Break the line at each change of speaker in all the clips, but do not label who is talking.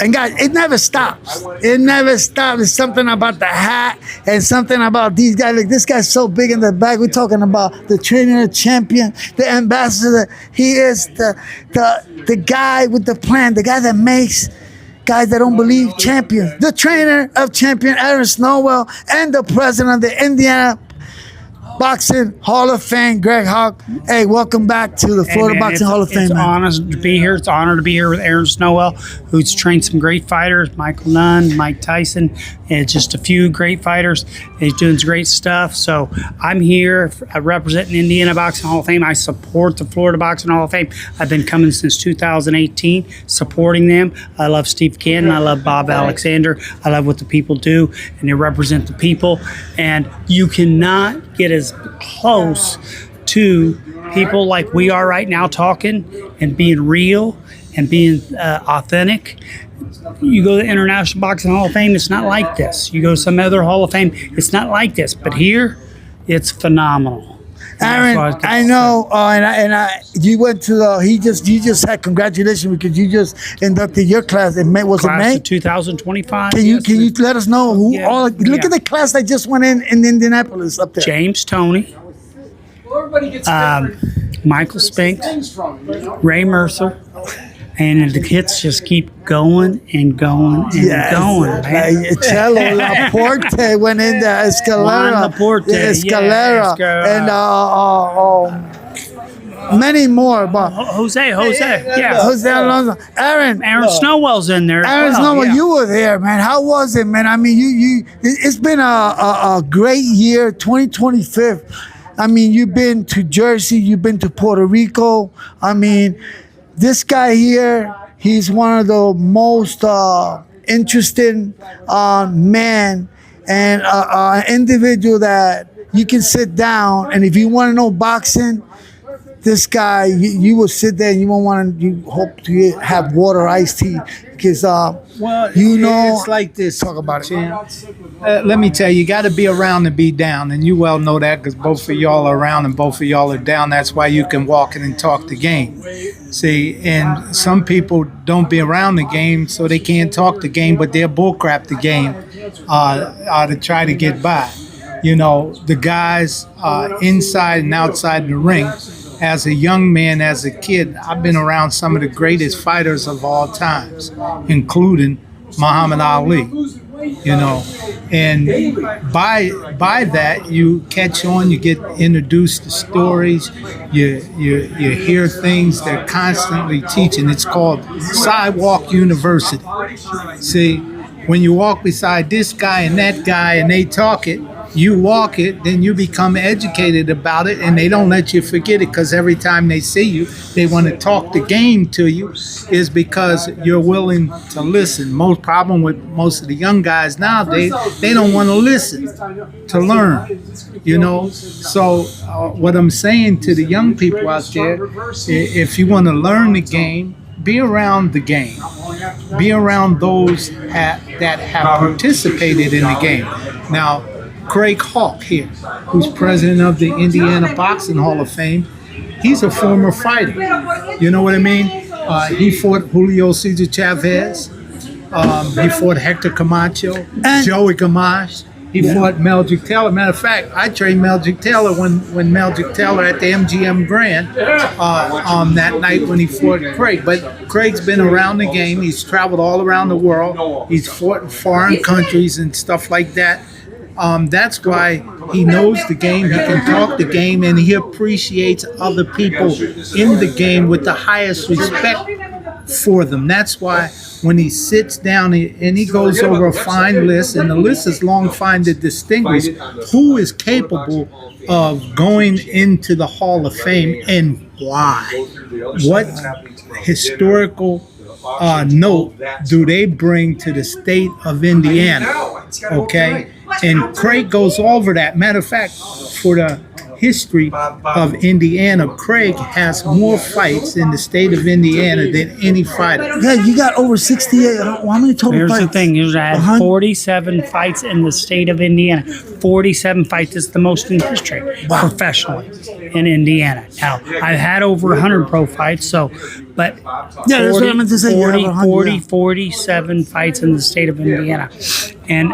And guys, it never stops. It never stops. It's something about the hat and something about these guys. Like this guy's so big in the back. We're talking about the trainer, champion, the ambassador. He is the guy with the plan, the guy that makes guys that don't believe champions. The trainer of champion Aaron Snowell and the president of the Indiana Boxing Hall of Fame, Greg Hawk. Hey, welcome back to the Florida Boxing Hall of Fame.
It's an honor to be here. It's an honor to be here with Aaron Snowell, who's trained some great fighters, Michael Nunn, Mike Tyson, and just a few great fighters. He's doing some great stuff. So I'm here representing Indiana Boxing Hall of Fame. I support the Florida Boxing Hall of Fame. I've been coming since 2018, supporting them. I love Steve Cannon. I love Bob Alexander. I love what the people do, and they represent the people. And you cannot get as close to people like we are right now, talking and being real and being authentic. You go to the International Boxing Hall of Fame, it's not like this. You go to some other Hall of Fame, it's not like this. But here, it's phenomenal.
Aaron, I know, you went to the. You just had congratulations because you just inducted your class in May. Was it May?
Of 2025.
Can you let us know who all? Look at the class that just went in Indianapolis up there.
James Toney, Michael Spinks, Ray Mercer. And the hits just keep going and going and going. Man.
Cello Laporte went in there. Escalera. And many more. But
Jose
Alonso. Aaron
Snowell's in there.
Aaron Snowell, you were there, man. How was it, man? I mean, it's been a great year, 2025. I mean, you've been to Jersey, you've been to Puerto Rico. I mean, this guy here, he's one of the most interesting man and individual that you can sit down, and if you want to know boxing, this guy, you will sit there and you won't want to. You hope to have water or iced tea because
it's like this.
Talk about
champ. Let me tell you, you got to be around to be down, and you well know that because both of y'all are around and both of y'all are down. That's why you can walk in and talk the game. See, and some people don't be around the game, so they can't talk the game, but they're bullcrap the game to try to get by. You know, the guys inside and outside the ring. As a young man, as a kid, I've been around some of the greatest fighters of all times, including Muhammad Ali, you know. And by that, you catch on, you get introduced to stories, you hear things they're constantly teaching. It's called Sidewalk University. See, when you walk beside this guy and that guy and they talk it, you walk it, then you become educated about it, and they don't let you forget it because every time they see you, they want to talk the game to you, is because you're willing to listen. Most problem with most of the young guys nowadays, they don't want to listen to learn, you know. So what I'm saying to the young people out there, if you want to learn the game, be around the game. Be around those that have participated in the game. Now, Craig Hawk here, who's president of the Indiana Boxing Hall of Fame, he's a former fighter. You know what I mean? He fought Julio Cesar Chavez. He fought Héctor Camacho, Joey Gamache. He fought Meldrick Taylor. Matter of fact, I trained Meldrick Taylor when Meldrick Taylor at the MGM Grand that night when he fought Craig. But Craig's been around the game. He's traveled all around the world. He's fought in foreign countries and stuff like that. That's why he knows the game, he can talk the game, and he appreciates other people in the game with the highest respect for them. That's why when he sits down and he goes over a fine list, and the list is long, fine to distinguish who is capable of going into the Hall of Fame and why. What historical note do they bring to the state of Indiana? Okay? And Craig goes over that. Matter of fact, for history of Indiana, Craig has more fights in the state of Indiana than any fighter.
Yeah, you got over 68. How many total
Here's
fights?
the thing: I had
100?
47 fights in the state of Indiana. 47 fights is the most in history professionally in Indiana. Now I've had over 100 pro fights, but
Yeah, that's what I meant to say. You have 100, yeah.
47 fights in the state of Indiana. And,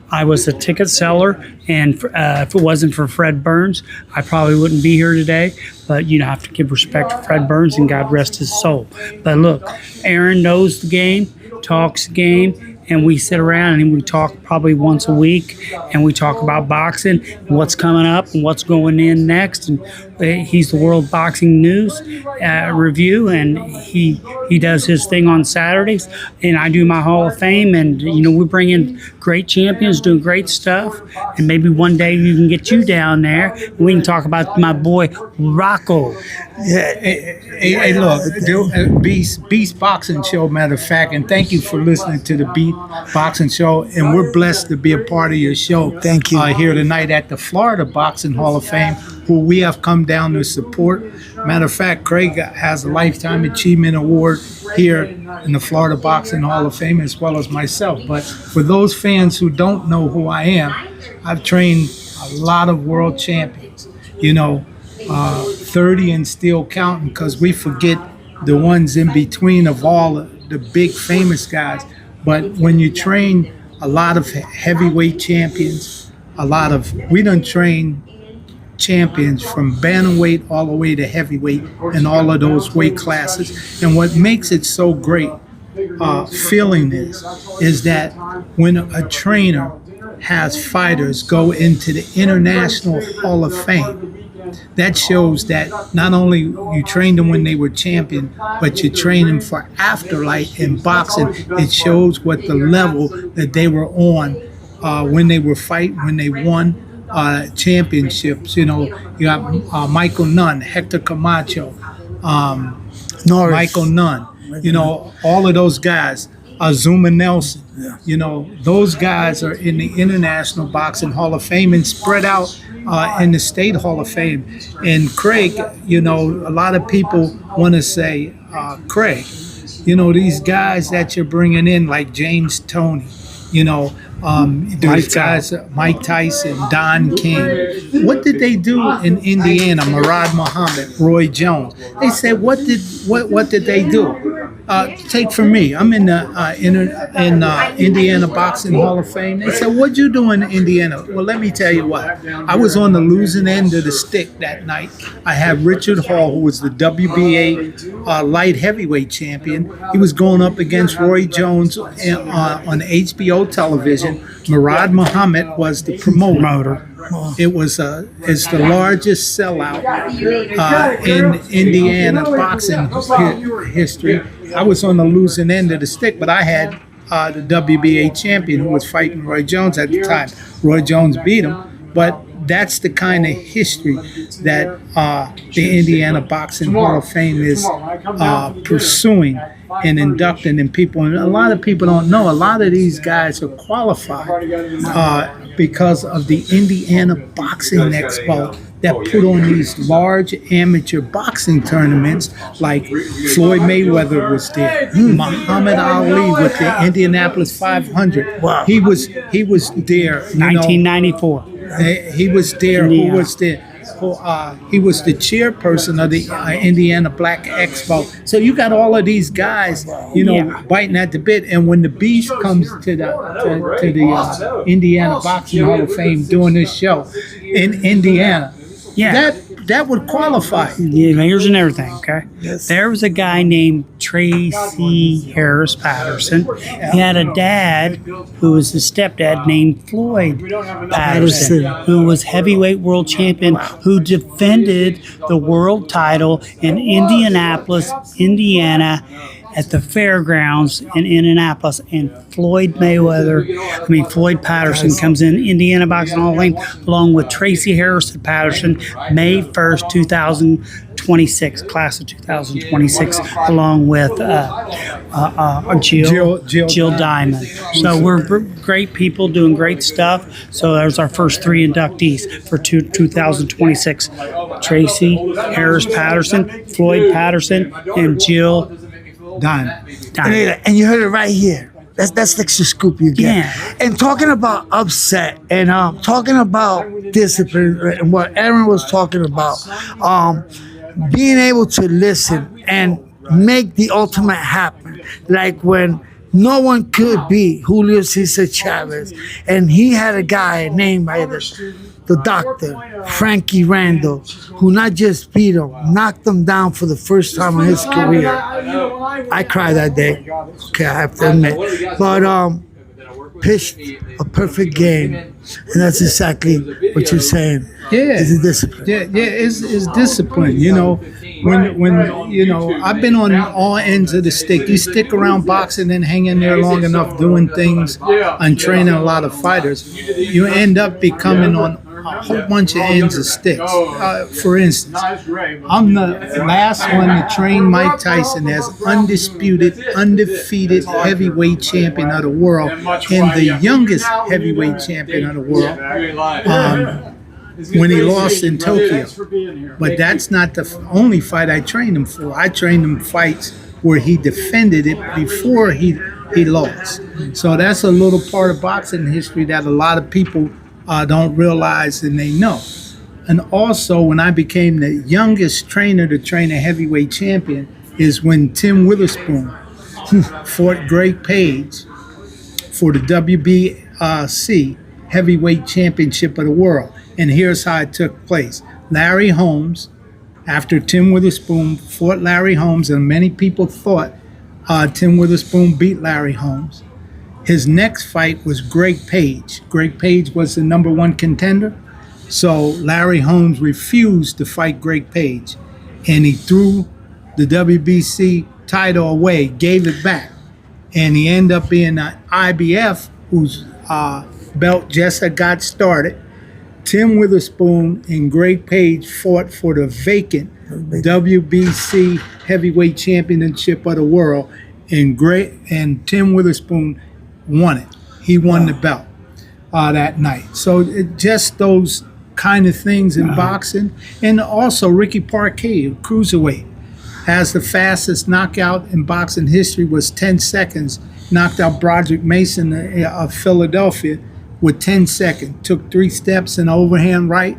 I was a ticket seller, and if it wasn't for Fred Burns, I probably wouldn't be here today. But you have to give respect to Fred Burns, and God rest his soul. But look, Aaron knows the game, talks the game, and we sit around and we talk probably once a week, and we talk about boxing, and what's coming up, and what's going in next. And he's the World Boxing News review, and he does his thing on Saturdays, and I do my Hall of Fame, and we bring in great champions doing great stuff, and maybe one day we can get you down there, and we can talk about my boy Rocco.
Yeah, hey, look, Beast Boxing Show, matter of fact, and thank you for listening to the Beast Boxing Show, and we're blessed to be a part of your show.
Thank you.
Here tonight at the Florida Boxing Hall of Fame, who we have come down to support. Matter of fact, Craig has a Lifetime Achievement Award here in the Florida Boxing Hall of Fame, as well as myself. But for those fans who don't know who I am, I've trained a lot of world champions, 30 and still counting, because we forget the ones in between of all the big famous guys. But when you train a lot of heavyweight champions, we done train champions from bantamweight all the way to heavyweight in all of those weight classes. And what makes it so great feeling is that when a trainer has fighters go into the International Hall of Fame, that shows that not only you trained them when they were champion, but you train them for afterlife in boxing. It shows what the level that they were on when they were fighting, when they won championships. You got Michael Nunn, Héctor Camacho,
Norris.
Michael Nunn. All of those guys. Zuma Nelson. Yeah. Those guys are in the International Boxing Hall of Fame and spread out in the State Hall of Fame. And Craig, a lot of people want to say, Craig, these guys that you're bringing in, like James Toney, these guys, Mike Tyson, Don King. What did they do in Indiana? Murad Muhammad, Roy Jones. They said, what did they do? Take from me. I'm in the Indiana Boxing Hall of Fame. They said, "What'd you do in Indiana?" Well, let me tell you what. I was on the losing end of the stick that night. I had Richard Hall, who was the WBA light heavyweight champion. He was going up against Roy Jones on HBO television. Murad Muhammad was the promoter. It's the largest sellout in Indiana boxing history. I was on the losing end of the stick, but I had the WBA champion who was fighting Roy Jones at the time. Roy Jones beat him, but that's the kind of history that the Indiana Boxing Hall of Fame is pursuing and inducting in people. And a lot of people don't know, a lot of these guys are qualified because of the Indiana Boxing Expo that put on these large amateur boxing tournaments, like Floyd Mayweather was there, Muhammad Ali with the Indianapolis 500.
Wow.
He was there.
1994.
He was there.
Yeah.
Who was there? He was the chairperson of the Indiana Black Expo. So you got all of these guys, biting at the bit. And when the Beast comes to the Indiana Boxing Hall of Fame doing this show in Indiana, that would qualify.
Yeah, here's another thing, okay?
Yes.
There was a guy named Tracy Harris Patterson. He had a dad who was his stepdad named Floyd Patterson, who was heavyweight world champion, who defended the world title in Indianapolis, Indiana, at the fairgrounds in Indianapolis, and Floyd Patterson comes in Indiana Boxing Hall of Fame along with Tracy Harrison Patterson, May 1st, 2026, class of 2026, along with Jill Diamond. So we're great people doing great stuff. So there's our first 3 inductees for 2026. Tracy Harris Patterson, Floyd Patterson, and Jill Diamond.
And you heard it right here. That's the extra scoop you get.
Yeah.
And talking about upset and talking about discipline and what Aaron was talking about, being able to listen and make the ultimate happen. Like when no one could beat Julio Cesar Chavez, and he had a guy named by the doctor, Frankie Randall, who not just beat him, knocked him down for the first time in his career. I cried that day. Okay, I have to admit. But pitched a perfect game, and that's exactly what you're saying.
Yeah,
it's a discipline.
Yeah, it's discipline. You know, when you know, I've been on all ends of the stick. You stick around boxing and hang in there long enough, doing things and training a lot of fighters, you end up becoming on a whole bunch of ends of sticks. For instance, I'm the last one to train Mike Tyson as undisputed, undefeated heavyweight champion of the world and the youngest heavyweight champion of the world. When he lost in Tokyo. But that's not the only fight I trained him for. I trained him fights where he defended it before he lost. So that's a little part of boxing history that a lot of people don't realize and they know. And also, when I became the youngest trainer to train a heavyweight champion is when Tim Witherspoon fought Greg Page for the WBC Heavyweight Championship of the World. And here's how it took place. Larry Holmes, after Tim Witherspoon fought Larry Holmes, and many people thought Tim Witherspoon beat Larry Holmes, his next fight was Greg Page. Greg Page was the #1 contender. So Larry Holmes refused to fight Greg Page. And he threw the WBC title away, gave it back. And he ended up being an IBF, whose belt just had got started. Tim Witherspoon and Greg Page fought for the vacant WBC Heavyweight Championship of the World, and Tim Witherspoon won it. He won the belt that night. So just those kind of things in boxing. And also Ricky Parquet, cruiserweight, has the fastest knockout in boxing history, was 10 seconds, knocked out Broderick Mason of Philadelphia with 10 seconds. Took 3 steps in overhand right,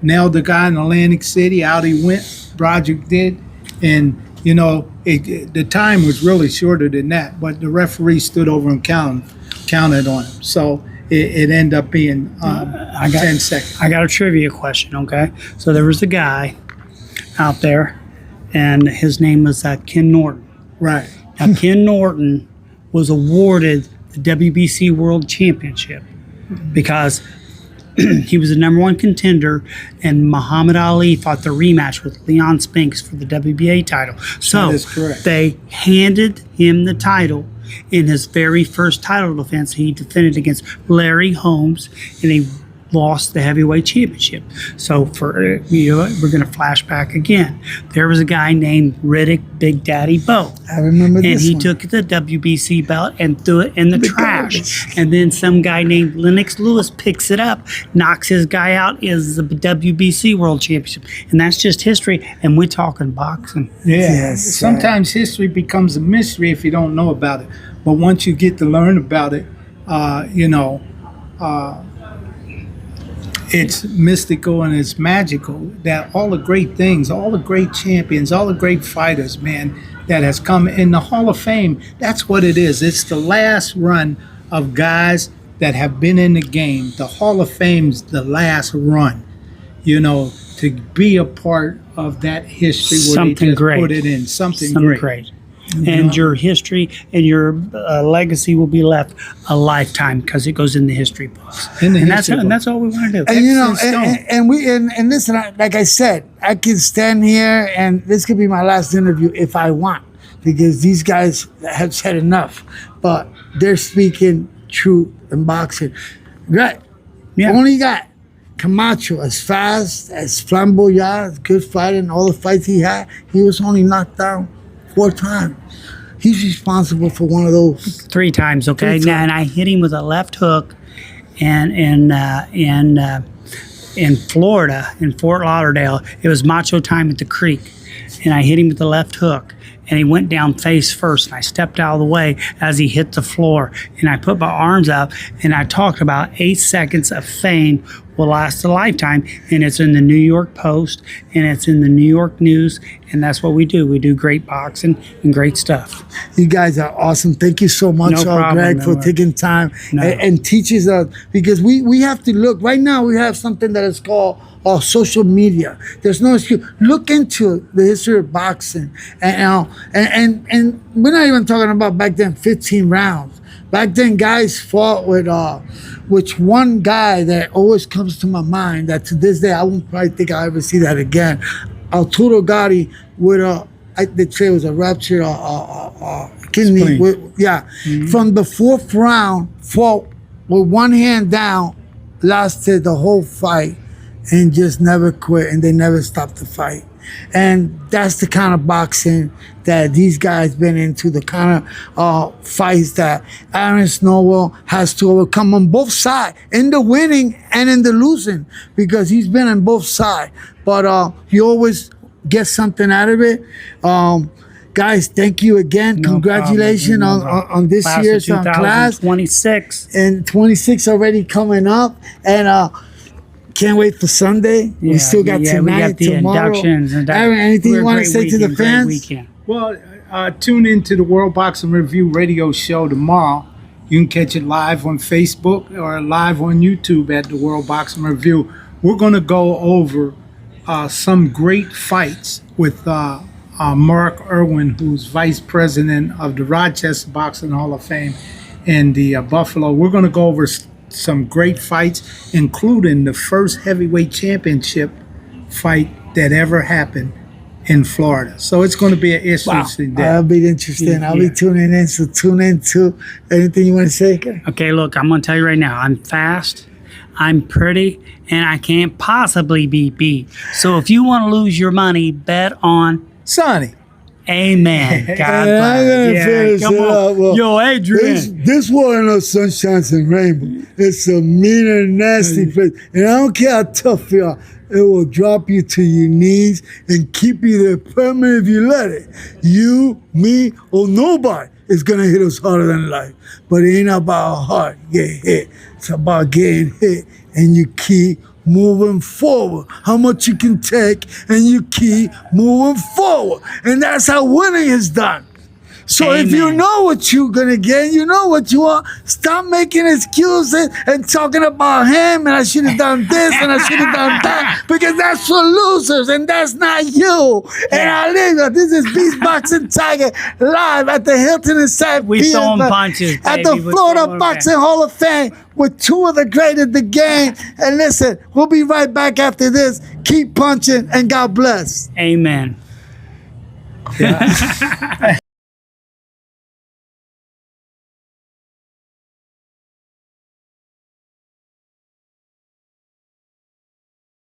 nailed the guy in Atlantic City. Out he went, Broderick did. And, you know, the time was really shorter than that, but the referee stood over and counted on him. So it ended up being 10 seconds.
I got a trivia question, okay? So there was a guy out there, and his name was Ken Norton.
Right.
Now, Ken Norton was awarded the WBC World Championship because he was the #1 contender, and Muhammad Ali fought the rematch with Leon Spinks for the WBA title. So
that is correct.
They handed him the title in his very first title defense. He defended against Larry Holmes, and he lost the heavyweight championship. So for we're going to flash back again. There was a guy named Riddick Big Daddy Bo.
I remember this.
And he
one.
took the WBC belt and threw it in the trash.
garbage.
And then some guy named Lennox Lewis picks it up, knocks his guy out, is the WBC World Championship. And that's just history. And we're talking boxing.
Yeah.
Yes,
Sometimes history becomes a mystery if you don't know about it. But once you get to learn about it, it's mystical and it's magical that all the great things, all the great champions, all the great fighters, man, that has come in the Hall of Fame, that's what it is. It's the last run of guys that have been in the game. The Hall of Fame's the last run, to be a part of that history where
Something
they just
great.
put it in. Something great.
And your history and your legacy will be left a lifetime because it goes in the history books. And that's all we want to do.
And listen, like I said, I can stand here and this could be my last interview if I want. because these guys have said enough. But they're speaking truth in boxing. Right.
Yeah.
Only got Camacho as fast, as flamboyant, good fighter, and all the fights he had. He was only knocked down 4 times. He's responsible for one of those.
3 times, okay?
3 times.
Now, and I hit him with a left hook in Florida, in Fort Lauderdale. It was Macho time at the creek. And I hit him with the left hook. And he went down face first. And I stepped out of the way as he hit the floor. And I put my arms up. And I talked about 8 seconds of fame will last a lifetime. And it's in the New York Post. And it's in the New York News. And that's what we do. We do great boxing and great stuff.
You guys are awesome. Thank you so much,
No problem,
Greg, for
no
taking time
No.
and teaches us, because we have to look. Right now, we have something that is called social media. There's no excuse. Look into the history of boxing, and we're not even talking about back then 15 rounds. Back then, guys fought with which one guy that always comes to my mind that to this day I won't probably think I'll ever see that again. Arturo Gatti with they say it was a ruptured kidney. From the 4th round, fought with one hand down, lasted the whole fight, and just never quit, and they never stopped the fight. And that's the kind of boxing that these guys been into, the kind of fights that Aaron Snowell has to overcome on both sides, in the winning and in the losing, because he's been on both sides. But he always gets something out of it. Guys, thank you again.
No
Congratulations
problem.
on this
Class of
year's class.
26.
And 26 already coming up. And can't wait for Sunday. We still got tonight,
we got the
tomorrow.
inductions.
Aaron, anything you want to say to the fans?
Weekend.
Well, tune into the World Boxing Review radio show tomorrow. You can catch it live on Facebook or live on YouTube at the World Boxing Review. We're going to go over some great fights with Mark Irwin, who's vice president of the Rochester Boxing Hall of Fame and the Buffalo. We're going to go over some great fights, including the first heavyweight championship fight that ever happened in Florida. So it's going to be an interesting day.
That'll be interesting. I'll be tuning in. So tune in too. Anything you want to say?
Okay, look, I'm going to tell you right now. I'm fast, I'm pretty, and I can't possibly be beat. So if you want to lose your money, bet on
Sonny.
Amen. God
And I'm gonna finish
come
it
on.
up. Well,
Yo, Adrian.
This war ain't no sunshines and rainbow. It's a mean and nasty place. And I don't care how tough you are. It will drop you to your knees and keep you there permanent if you let it. You, me, or nobody is gonna hit us harder than life. But it ain't about how hard you get hit. It's about getting hit and you keep moving forward. How much you can take and you keep moving forward. And that's how winning is done. So if you
Amen.
know what you're gonna get, you know what you want, stop making excuses and talking about him and I should have done this and I should have done that, because that's for losers and that's not you. And I leave you. This is Beast Boxing Tiger live at the Hilton in St.
We throwing punches,
at
baby.
the
We're
Florida
throwing
Boxing Hall of Fame with 2 of the great of the game. And listen, we'll be right back after this. Keep punching and God bless.
Amen.